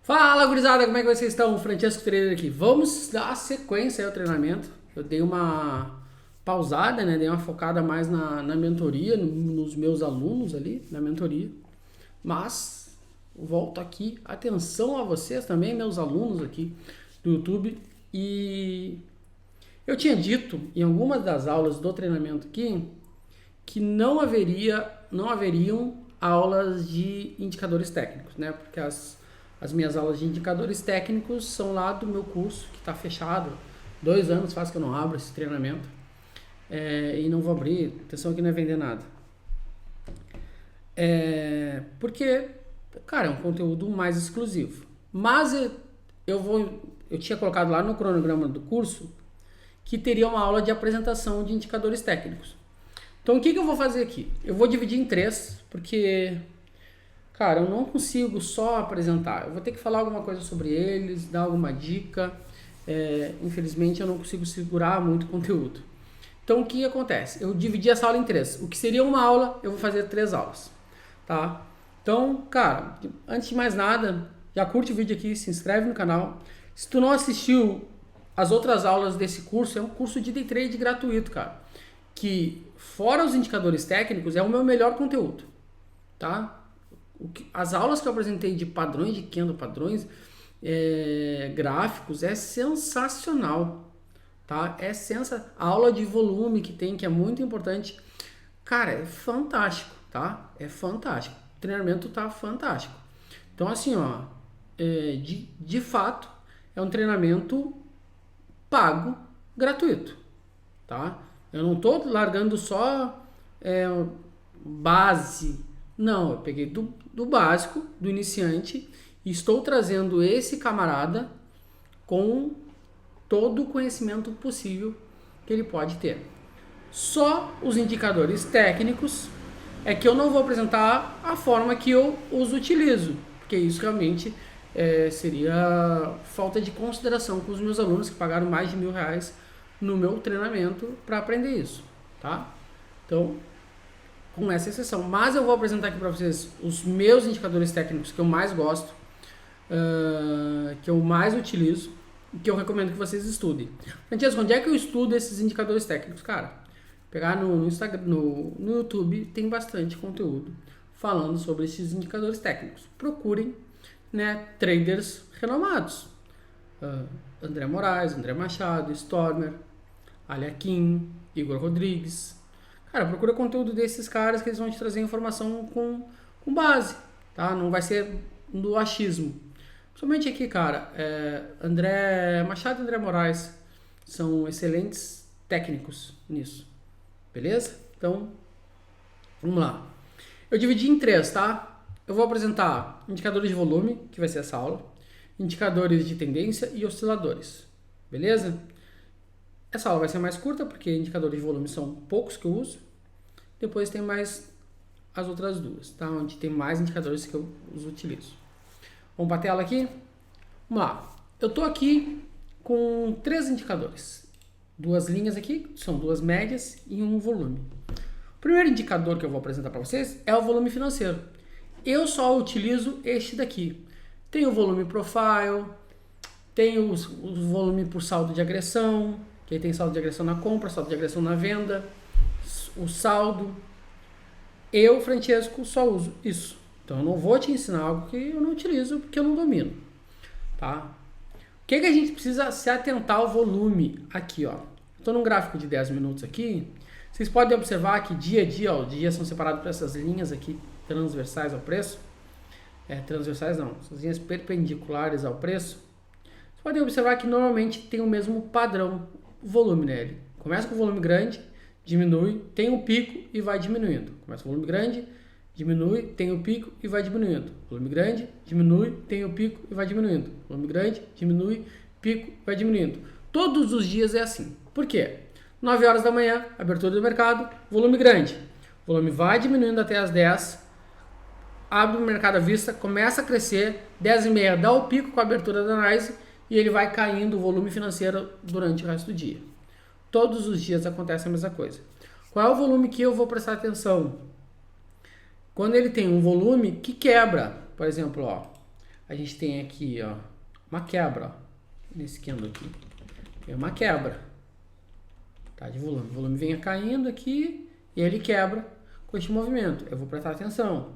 Fala, gurizada, como é que vocês estão? Francesco Treira aqui. Vamos dar sequência ao treinamento. Eu dei uma pausada, né? Dei uma focada mais na mentoria, nos meus alunos ali, na mentoria. Mas volto aqui, atenção a vocês também, meus alunos aqui do YouTube. E eu tinha dito em algumas das aulas do treinamento aqui que não haveriam aulas de indicadores técnicos, né? Porque as minhas aulas de indicadores técnicos são lá do meu curso, que está fechado. 2 anos faz que eu não abro esse treinamento. E não vou abrir, atenção que não é vender nada. Porque, cara, é um conteúdo mais exclusivo. Mas eu tinha colocado lá no cronograma do curso que teria uma aula de apresentação de indicadores técnicos. Então o que eu vou fazer aqui? Eu vou dividir em 3, porque, cara, eu não consigo só apresentar. Eu vou ter que falar alguma coisa sobre eles, dar alguma dica. Infelizmente eu não consigo segurar muito conteúdo. Então o que acontece? Eu dividi essa aula em 3. O que seria uma aula, eu vou fazer 3 aulas. Tá? Então, cara, antes de mais nada, já curte o vídeo aqui, se inscreve no canal. Se tu não assistiu as outras aulas desse curso, é um curso de day trade gratuito, cara. Que, fora os indicadores técnicos, é o meu melhor conteúdo. Tá? As aulas que eu apresentei de padrões de candle, padrões gráficos, é sensacional. Tá? A aula de volume que tem, que é muito importante, cara, é fantástico, tá? É fantástico. O treinamento tá fantástico. Então, assim, ó, de fato, é um treinamento pago, gratuito, tá? Eu não tô largando só base. Não, eu peguei do básico, do iniciante, e estou trazendo esse camarada com todo o conhecimento possível que ele pode ter. Só os indicadores técnicos é que eu não vou apresentar a forma que eu os utilizo, porque isso realmente seria falta de consideração com os meus alunos que pagaram mais de R$1.000 no meu treinamento para aprender isso, tá? Então, com essa exceção. Mas eu vou apresentar aqui para vocês os meus indicadores técnicos que eu mais gosto, que eu mais utilizo, que eu recomendo que vocês estudem. Francesco, onde é que eu estudo esses indicadores técnicos? Cara, pegar no Instagram, no YouTube, tem bastante conteúdo falando sobre esses indicadores técnicos. Procurem, né, traders renomados. André Moraes, André Machado, Stormer, Alia Kim, Igor Rodrigues. Cara, procura conteúdo desses caras que eles vão te trazer informação com base, tá? Não vai ser do achismo. Somente aqui, cara, André Machado e André Moraes são excelentes técnicos nisso. Beleza? Então, vamos lá. Eu dividi em 3, tá? Eu vou apresentar indicadores de volume, que vai ser essa aula, indicadores de tendência e osciladores. Beleza? Essa aula vai ser mais curta, porque indicadores de volume são poucos que eu uso. Depois tem mais as outras duas, tá? Onde tem mais indicadores que eu os utilizo. Vamos para a tela aqui? Vamos lá. Eu estou aqui com 3 indicadores. 2 linhas aqui, são 2 médias e um volume. O primeiro indicador que eu vou apresentar para vocês é o volume financeiro. Eu só utilizo este daqui. Tem o volume profile, tem o volume por saldo de agressão, que aí tem saldo de agressão na compra, saldo de agressão na venda, o saldo. Eu, Francesco, só uso isso. Então eu não vou te ensinar algo que eu não utilizo porque eu não domino, tá? O que a gente precisa se atentar ao volume aqui, ó. Estou num gráfico de 10 minutos aqui. Vocês podem observar que dia a dia, ó, os dias são separados por essas linhas aqui transversais ao preço. Transversais não, essas linhas perpendiculares ao preço. Vocês podem observar que normalmente tem o mesmo padrão, volume nele. Começa com volume grande, diminui, tem um pico e vai diminuindo. Começa com volume grande, diminui, tem o pico e vai diminuindo. Volume grande, diminui, tem o pico e vai diminuindo. Volume grande, diminui, pico, vai diminuindo. Todos os dias é assim. Por quê? 9 horas da manhã, abertura do mercado, volume grande. O volume vai diminuindo até as 10, abre o mercado à vista, começa a crescer, 10h30 dá o pico com a abertura da análise e ele vai caindo o volume financeiro durante o resto do dia. Todos os dias acontece a mesma coisa. Qual é o volume que eu vou prestar atenção? Quando ele tem um volume que quebra, por exemplo, ó, a gente tem aqui, ó, uma quebra, ó, nesse candle aqui. Tem uma quebra, tá, de volume. O volume vem caindo aqui e ele quebra com este movimento. Eu vou prestar atenção.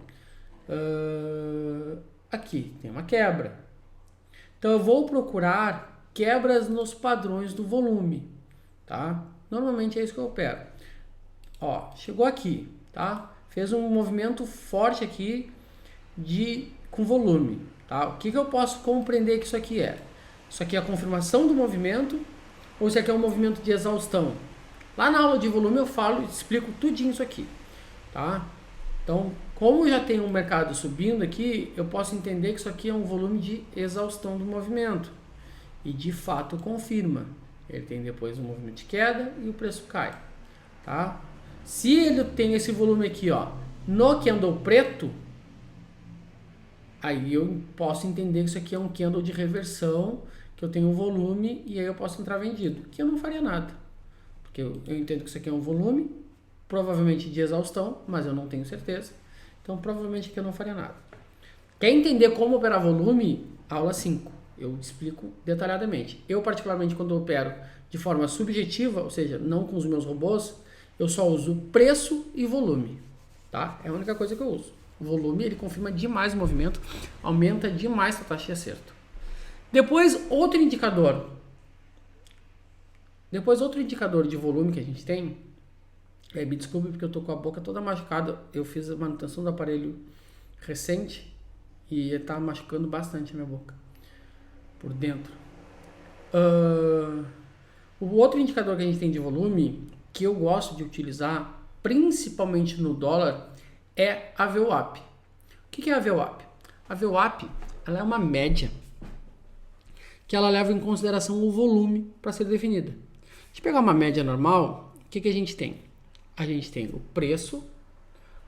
Aqui tem uma quebra. Então eu vou procurar quebras nos padrões do volume, tá? Normalmente é isso que eu opero. Ó, chegou aqui, tá? Fez um movimento forte aqui com volume, tá? O que eu posso compreender que isso aqui é? Isso aqui é a confirmação do movimento ou isso aqui é um movimento de exaustão? Lá na aula de volume eu explico tudinho isso aqui, tá? Então, como já tem um mercado subindo aqui, eu posso entender que isso aqui é um volume de exaustão do movimento. E de fato confirma. Ele tem depois um movimento de queda e o preço cai, tá? Se ele tem esse volume aqui, ó, no candle preto, aí eu posso entender que isso aqui é um candle de reversão, que eu tenho um volume e aí eu posso entrar vendido. Que eu não faria nada. Porque eu entendo que isso aqui é um volume, provavelmente de exaustão, mas eu não tenho certeza. Então, provavelmente aqui eu não faria nada. Quer entender como operar volume? Aula 5. Eu explico detalhadamente. Eu, particularmente, quando eu opero de forma subjetiva, ou seja, não com os meus robôs, eu só uso preço e volume. Tá? É a única coisa que eu uso. O volume, ele confirma demais o movimento, aumenta demais a taxa de acerto. Depois, outro indicador de volume que a gente tem, me desculpe porque eu tô com a boca toda machucada, eu fiz a manutenção do aparelho recente e tá machucando bastante a minha boca, por dentro. O outro indicador que a gente tem de volume, que eu gosto de utilizar, principalmente no dólar, é a VWAP. O que é a VWAP? A VWAP, ela é uma média que ela leva em consideração o volume para ser definida. Se pegar uma média normal, o que a gente tem? A gente tem o preço,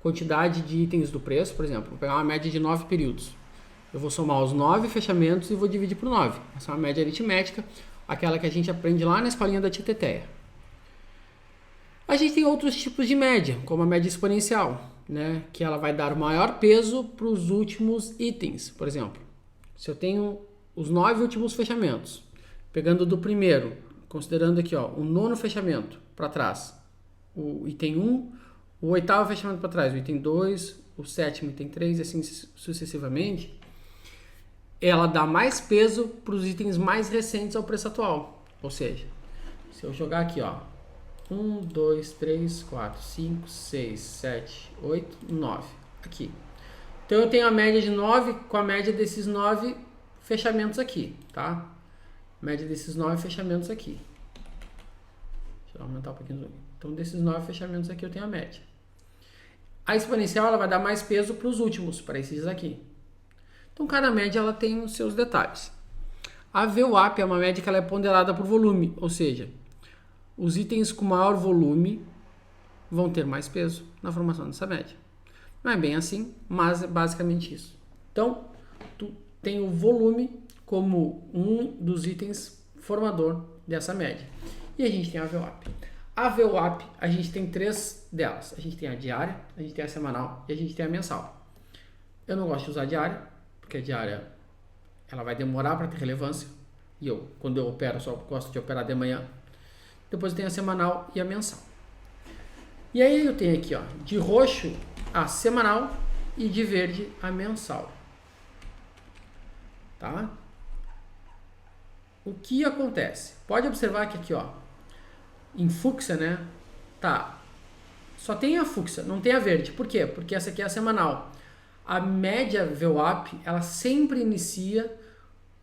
quantidade de itens do preço, por exemplo, vou pegar uma média de 9 períodos. Eu vou somar os 9 fechamentos e vou dividir por 9. Essa é uma média aritmética, aquela que a gente aprende lá na escolinha da Tieteteia. A gente tem outros tipos de média, como a média exponencial, né? Que ela vai dar o maior peso para os últimos itens. Por exemplo, se eu tenho os 9 últimos fechamentos, pegando do primeiro, considerando aqui, ó, o 9º fechamento para trás, o item 1, o 8º fechamento para trás, o item 2, o 7º, item 3, e assim sucessivamente, ela dá mais peso para os itens mais recentes ao preço atual. Ou seja, se eu jogar aqui, ó, 1, 2, 3, 4, 5, 6, 7, 8, 9, aqui. Então eu tenho a média de 9 com a média desses 9 fechamentos aqui, tá? Média desses 9 fechamentos aqui. Deixa eu aumentar um pouquinho o zoom. Então, desses 9 fechamentos aqui eu tenho a média. A exponencial ela vai dar mais peso para os últimos, para esses aqui. Então, cada média ela tem os seus detalhes. A VWAP é uma média que ela é ponderada por volume, ou seja, os itens com maior volume vão ter mais peso na formação dessa média. Não é bem assim, mas é basicamente isso. Então, tu tem o volume como um dos itens formador dessa média. E a gente tem a VWAP. A VWAP, a gente tem 3 delas. A gente tem a diária, a gente tem a semanal e a gente tem a mensal. Eu não gosto de usar a diária, porque a diária ela vai demorar para ter relevância. E eu, quando eu opero, só gosto de operar de manhã. Depois eu tenho a semanal e a mensal. E aí eu tenho aqui, ó, de roxo a semanal e de verde a mensal. Tá? O que acontece? Pode observar que aqui, ó, em fúcsia, né? Tá. Só tem a fúcsia, não tem a verde. Por quê? Porque essa aqui é a semanal. A média VWAP, ela sempre inicia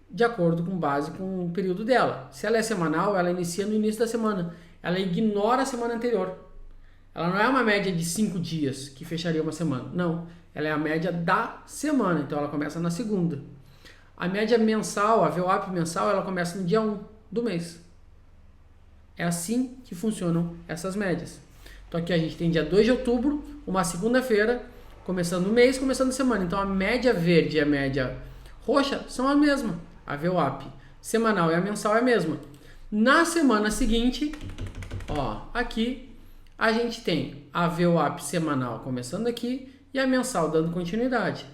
de acordo com base com o período dela. Se ela é semanal, ela inicia no início da semana. Ela ignora a semana anterior. Ela não é uma média de 5 dias que fecharia uma semana. Não. Ela é a média da semana. Então ela começa na segunda. A média mensal, a VWAP mensal, ela começa no dia 1 do mês. É assim que funcionam essas médias. Então aqui a gente tem dia 2 de outubro, uma segunda-feira, começando o mês, começando a semana. Então a média verde e a média roxa são a mesma. A VWAP semanal e a mensal é a mesma. Na semana seguinte, ó, aqui a gente tem a VWAP semanal começando aqui e a mensal dando continuidade.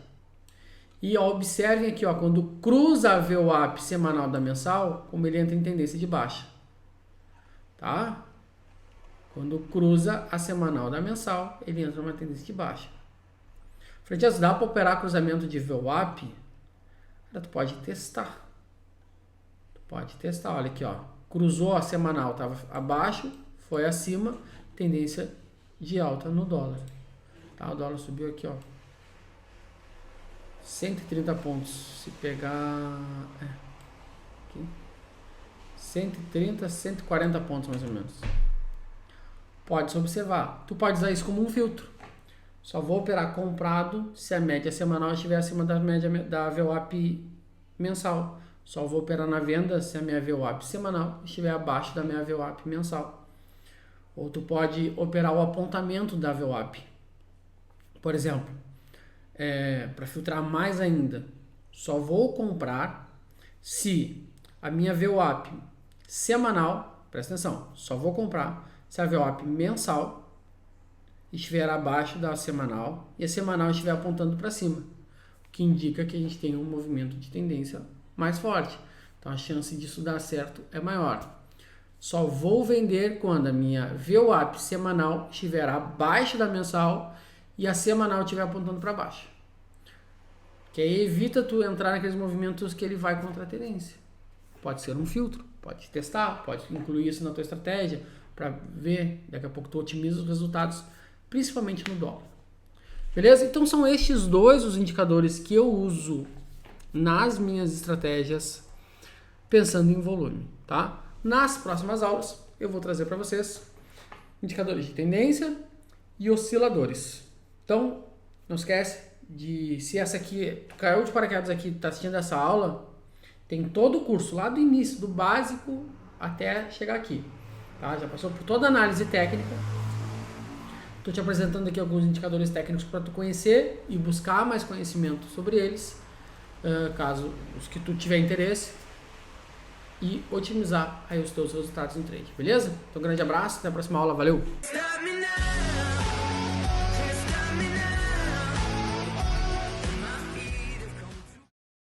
E ó, observem aqui, ó, quando cruza a VWAP semanal da mensal, como ele entra em tendência de baixa. Tá? Quando cruza a semanal da mensal, ele entra numa tendência de baixa. Frente, dá para operar cruzamento de VWAP? Tu pode testar. Olha aqui, ó. Cruzou a semanal, estava abaixo, foi acima, tendência de alta no dólar. Tá? O dólar subiu aqui, ó. 130 pontos. Se pegar... aqui. 130, 140 pontos mais ou menos. Pode se observar. Tu pode usar isso como um filtro. Só vou operar comprado se a média semanal estiver acima da média da VWAP mensal. Só vou operar na venda se a minha VWAP semanal estiver abaixo da minha VWAP mensal. Ou tu pode operar o apontamento da VWAP. Por exemplo, para filtrar mais ainda, só vou comprar se a minha VWAP semanal, presta atenção, só vou comprar se a VWAP mensal estiver abaixo da semanal e a semanal estiver apontando para cima, o que indica que a gente tem um movimento de tendência mais forte. Então a chance disso dar certo é maior. Só vou vender quando a minha VWAP semanal estiver abaixo da mensal e a semanal estiver apontando para baixo. Que aí evita tu entrar naqueles movimentos que ele vai contra a tendência. Pode ser um filtro, pode testar, pode incluir isso na tua estratégia para ver, daqui a pouco tu otimiza os resultados, principalmente no dólar. Beleza? Então são estes dois os indicadores que eu uso nas minhas estratégias pensando em volume, tá? Nas próximas aulas eu vou trazer para vocês indicadores de tendência e osciladores. Então, não esquece de, se essa aqui, tu caiu de paraquedas aqui, tá assistindo essa aula, tem todo o curso lá do início, do básico até chegar aqui, tá? Já passou por toda a análise técnica. Estou te apresentando aqui alguns indicadores técnicos para tu conhecer e buscar mais conhecimento sobre eles, caso os que tu tiver interesse, e otimizar aí os teus resultados em trade, beleza? Então, um grande abraço, até a próxima aula, valeu!